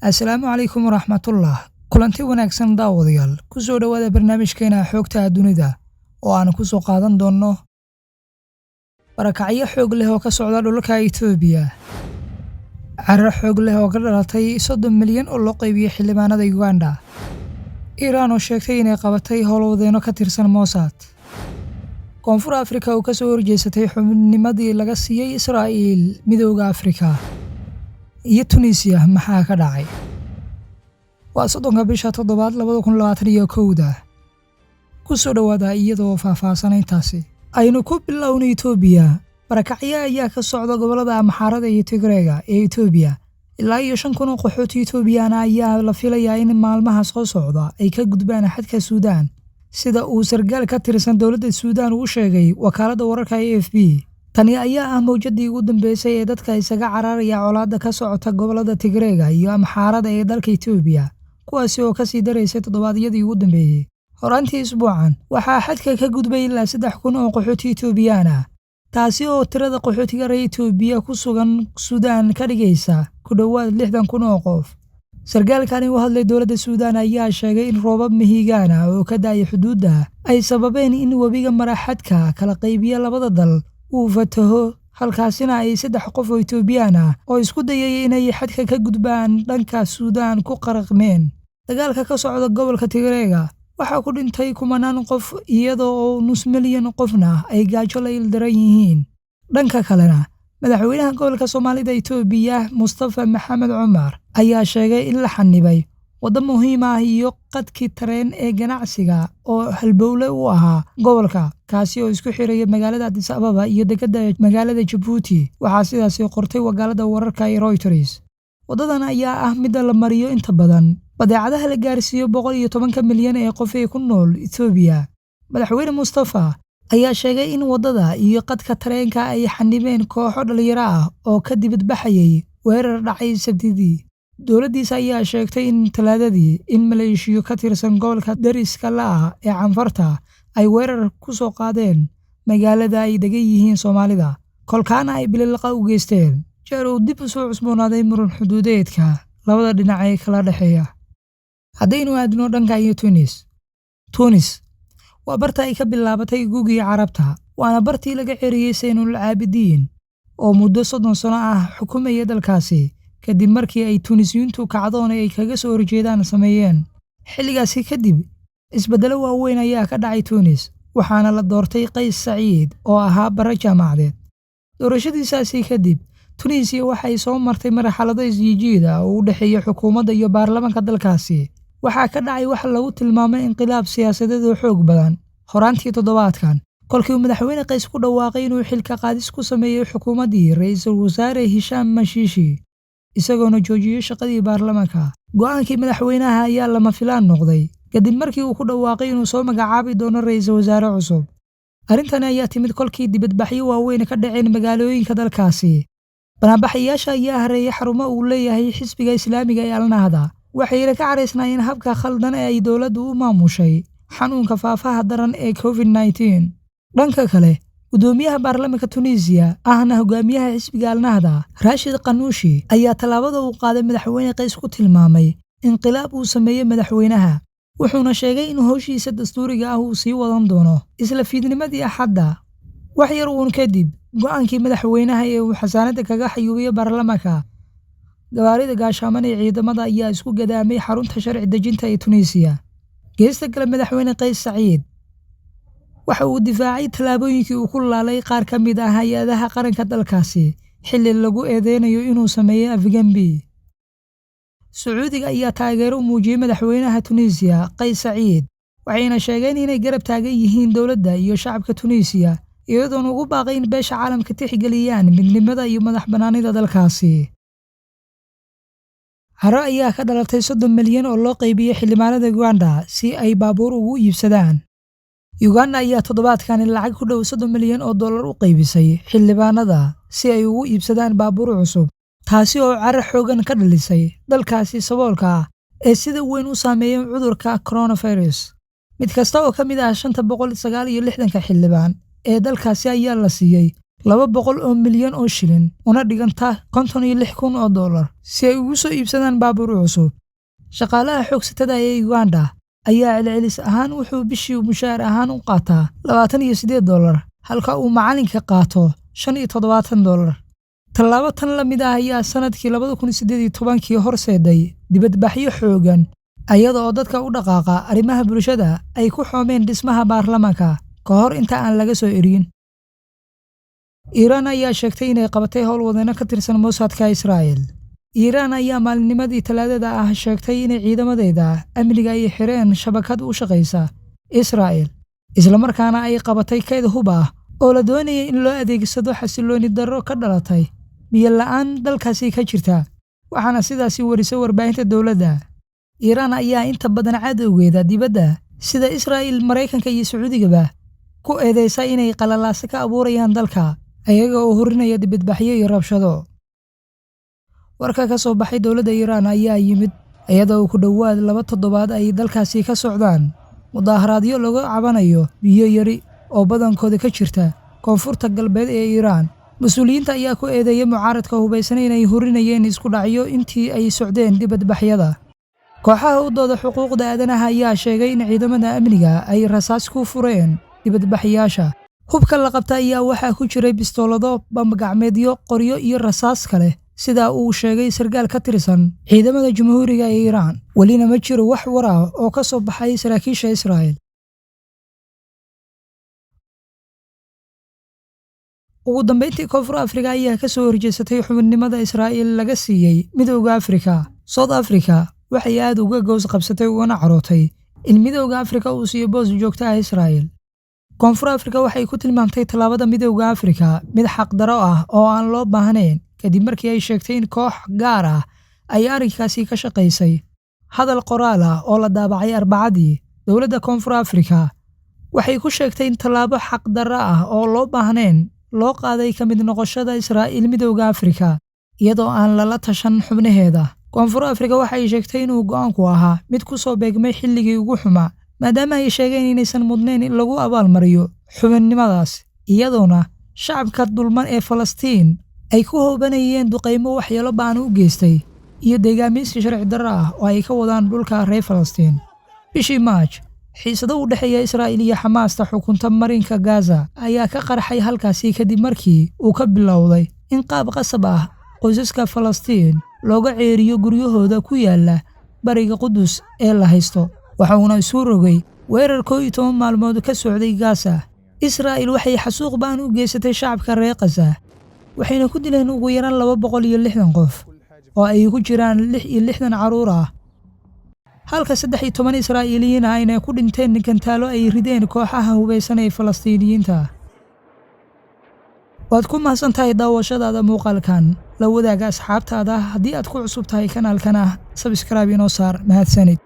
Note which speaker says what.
Speaker 1: Assalaamu calaykum waraxmatullah. Kulanti wanaagsan daawadayaal. Ku soo dhawaada barnaamijkeena Xogta Dunida oo aan ku soo qaadan doono barakacyo xoog leh oo ka socda dhulka Itoobiya. Carro xoog leh oo ka dhalatay 30 milyan oo loo qaybiyay xildhibaanada Uganda. Iran oo sheegtay inay qabatay howlwadeeno ka tirsan Mossad. Koonfur Afrika oo ka soo horjeesatay xubinnimadii laga siiyay Israa'iil Midowga Afrika. iyo Tunisia maxaa ka dhacay? Waa 30 bisha 7 2021. Ku soo dhawaada iyadoo faahfaahsanayntaasi. Aynu ku bilownay Itoobiya. Barakacyo ayaa ka socda gobolada Amxaarada iyo Tigreega ee Itoobiya. Ilaa iyo 5,000 oo qaxooti Itoobiyaan ayaa la filayaa in maalmaha soo socda ay ka gudbaan xadka Suudaan, sida uu sargaal ka tirsan dowladda Suudaan u sheegay wakaaladda wararka AFP. Tani ayaa mowjadii ugu dambeysay ee dadka isaga cararaya colaadda ka socota gobolada Tigreega iyo Amxaarada ee dalka Itoobiya, kuwaasi oo ka sii dareysay toddobaadyadii ugu dambeeyay. Horaantii isbuucan waxaa xadka ka gudbay ilaa 3,000 oo qaxooti Itoobiyaan ah, taasi oo tirada qaxootiga reer Itoobiya ku sugan Suudaan ka dhigaysa ku dhowaad 60,000 oo qof. Sargaalkani u hadlay dowladda Suudaan ayaa sheegay in roobab mihigaan ah oo ka da'ay xuduudda ay sababeen in webiga mara xadka kala qaybiya labada dal uu fataho, halkaasina ay 3 qof oo Itoobiyaan ah oo isku dayay inay xadka ka gudbaan dhanka Suudaan ku qaraqmeen. Dagaalka ka socda gobolka Tigreega waxaa ku dhintay 10 qof iyadoo 5 milyan qofna ay gaajo la ildaran yihiin. Dhanka kalena, madaxweynaha gobolka Soomaalida Itoobiya Mustafa Maxamed Cumar ayaa sheegay in la xanibay waddo muhiim ah iyo qadkii tareen ee ganacsiga oo halbowle u ahaa gobolka, kaasi oo isku xiraya magaalada Addis Ababa iyo dekedda magaalada Djibouti. Waxaa sidaas qortay wakaaladda wararka ee Reuters. Waddadan ayaa ah mid la mariyo inta badan badeecadaha la gaarsiiyo 110 milyan ee qof ee ku nool Itoobiya. Madaxweyne Mustafa ayaa sheegay in waddada iyo qadka tareenka ay xanibeen kooxo dhalinyaro ah oo ka dibad baxayay weerar dhacay Sabtidii. Dowladdiisa ayaa sheegtay in Talaadadii in maleeshiyo ka tirsan gobolka dariska la ah ee Canfarta ay weerar ku soo qaadeen magaalada ay degan yihiin Soomaalida, kolkaana ay bililiqa u geysteen. Jeer uu dib u soo cusboonaaday muran xuduudeedka labada dhinac ee kala dhexeeya. Haddaynu aadno dhanka iyo Tunis waa barta ay ka bilaabatay gugii Carabta, waana bartii laga ceriyay Zaynul Caabidiin oo muddo 30 sano ah xukumayay dalkaasi, kadib markii ay Tunisiyiintu kacdoon ay kaga soo horjeedaan sameeyeen. Xilligaasi kadib, isbeddelo waaweyn ayaa ka dhacay Tunis, waxaana la doortay Qays Saciid oo ahaa bara jaamacadeed. Doorashadiisaasi kadib, Tunisia waxay soo martay marxalado isjiijiid ah oo u dhexeeya xukuumadda iyo baarlamaanka dalkaasi. Waxaa ka dhacay wax lagu tilmaamay inqilaab siyaasadeed oo xoog badan horaantii toddobaadkan, kolkii madaxweyne Qays ku dhawaaqay inuu xilka qaadis ku sameeyay xukuumaddii ra'iisul wasaare Hisham Mashishi, isagoona joojiyay shaqadii baarlamaanka. Go'aankii madaxweynaha ayaa lama filaan noqday kadib markii uu ku dhawaaqay inuu soo magacaabi doono ra'iisul wasaare cusub. Arrintani ayaa timid kolkii dibadbaxyo waaweyn ka dhaceen magaalooyinka dalkaasi. Banaanbaxayaasha ayaa hareeyay xarumo uu leeyahay xisbiga Islaamiga ee Al-Nahda, waxayna ka caraysnaayeen habka khaldan ee ay dowladdu u maamushay xanuunka faafaha daran ee COVID-19. Dhanka kale, gudoomiyaha baarlamaanka Tunisia ahna hogaamiyaha xisbiga Al-Nahda, Rashid Qanuushi, ayaa tallaabada uu qaaday madaxweyne Qays ku tilmaamay inqilaab uu sameeyay madaxweynaha, wuxuuna sheegay in howshiisa dastuuriga ah uu sii wadan doono. Isla fiidnimadii Axadda, wax yar uun kadib go'aankii madaxweynaha ee uu xasaanada kaga xayuubiyay baarlamaanka, gawaarida gaashaamon ee ciidamada ayaa isku gadaamay xarunta sharci dejinta ee Tunisia. Geesta kale, madaxweyne Qays Saciid waxa uu difaacay tallaabooyinkii uu ku laalay qaar ka mid ah hay'adaha qaranka dalkaasi xilli lagu eedeynayo inuu sameeyay afgembi. Sacuudiga ayaa taageero u muujiyay madaxweynaha Tunisia Qays Saciid, waxayna sheegeen inay garab taagan yihiin dowladda iyo shacabka Tunisia, iyadoona ugu baaqay in beesha caalamka tixgeliyaan midnimada iyo madax-bannaanida dalkaasi. Carro ayaa ka dhalatay 30 milyan oo loo qaybiyay xildhibaanada Uganda si ay baabuur ugu iibsadaan. Uganda ayaa toddobaadkan lacag ku dhow 30 milyan oo dollar u qaybisay xildhibaanada si ay ugu iibsadaan baabuur cusub, taasi oo carro xoogan ka dhalisay dalkaasi saboolka ah ee sida weyn u saameeyay cudurka coronavirus. Mid kasta oo ka mid ah 569 xildhibaan ee dalkaasi ayaa la siiyay 200 milyan oo shilin una dhiganta $56,000 si ay ugu soo iibsadaan baabuur cusub. Shaqaalaha xoogsatada ee Uganda ayaa celcelis ahaan wuxuu bishii mushaar ahaan u qaataa $28, halka uu macalinka qaato $75. Tallaabo tan la mid ah ayaa sanadkii 2018 horseeday dibadbaxyo xoogan ayadoo dadka u dhaqaaqa arrimaha bulshada ay ku xoomeen dhismaha baarlamaanka ka hor inta aan laga soo erin. Iiraan ayaa sheegtay inay qabatay howlwadeenno ka tirsan Mossadka Israa'iil. Iiraan ayaa maalinnimadii Talaadada ah sheegtay in ciidamadeeda amniga ay xireen shabakad u shaqeysa Israa'iil, isla markaana ay qabatay kayd hub ah oo la doonayay in loo adeegsado xasilooni darro ka dhalatay biyo la'aan dalkaasi ka jirta, waxaana sidaasi warisay warbaahinta dowladda. Iiraan ayaa inta badan cadowgeeda dibadda sida Israa'iil, Mareykanka iyo Sacuudigaba ku eedeysa inay qalalaase ka abuurayaan dalka ayaga oo horinaya dibadbaxyo iyo rabshado. Warka ka soo baxay dowladda Iiraan ayaa yimid iyadoo ku dhowaad 2 toddobaad ay dalkaasi ka socdaan mudaharaadyo lagu cabanayo biyo yari oo badankooda ka jirta koonfurta galbeed ee Iiraan. Mas'uuliyiinta ayaa ku eedeeyay mucaaradka hubeysan inay horinayeen isku dhacyo intii ay socdeen dibadbaxyada. Kooxaha u dooda xuquuqda aadanaha ayaa sheegay in ciidamada amniga ay rasaas ku fureen dibadbaxyaasha. Hubka la qabtay ayaa waxaa ku jiray bistoolado, bambagacmeedyo, qoryo iyo rasaas kale, sida uu sheegay sarkaal ka tirsan ciidamada Jamhuuriga ee Iiraan. Welina ma jiro wax war ah oo ka soo baxay saraakiisha Israa'iil. ugu dambeyntii Koonfur Afrika ayaa ka soo horjeesatay xubinimada Israa'iil laga siiyay Midowga Afrika. South Africa waxay aad uga goos qabsatay una carootay in Midowga Afrika uu siiyo boos joogto ah Israa'iil. Koonfur Afrika waxay ku tilmaamtay tallaabada Midowga Afrika mid xaq daro ah oo aan loo baahnayn kadib markii ay sheegtay in koox gaar ah ay arrinkaasi ka shaqeysay. Hadal qoraal ah oo la daabacay Arbacadii, dowladda Koonfur Afrika waxay ku sheegtay in tallaabo xaq daro ah oo loo baahnayn loo qaaday ka mid noqoshada Israa'iil Midowga Afrika iyadoo aan lala tashan xubnaheeda. Koonfur Afrika waxay sheegtay inuu go'aanku ahaa mid ku soo beegmay xilligii ugu xumaa, maadaama ay sheegeen inaysan mudnayn in lagu abaalmariyo xubinnimadaas, iyadoona shacabka dulman ee Falastiin ay ku hoobanayeen duqeymo waxyeelo ba'an u geystay iyo deegaameysi sharci darro ah oo ay ka wadaan dhulka reer Falastiin. Bishii Maaj, xiisado u dhexeeya Israa'iil iyo Xamaasta xukunta marinka Gaza ayaa ka qarxay halkaasi kadib markii uu ka bilowday in qaab qasab ah qoysaska Falastiin looga ceeriyo guryahooda ku yaala bariga Qudus ee la haysto. Waxa uuna isu rogay weerar 11 maalmood ka socday Gaza. Israa'iil waxay xasuuq ba'an u geysatay shacabka reer Gaza, waxayna ku dileen ugu yaraan 260 qof oo ay ku jiraan 66 carruur ah, halka 13 Israa'iiliyiin ah ay ku dhinteen gantaalo ay rideen kooxaha hubeysan ee Falastiiniyiinta. waad ku mahadsantahay daawashadaada muuqaalkan. La wadaaga asxaabtaada haddii aad ku cusub tahay kanaalkana subscribe inoo saar. mahadsanid.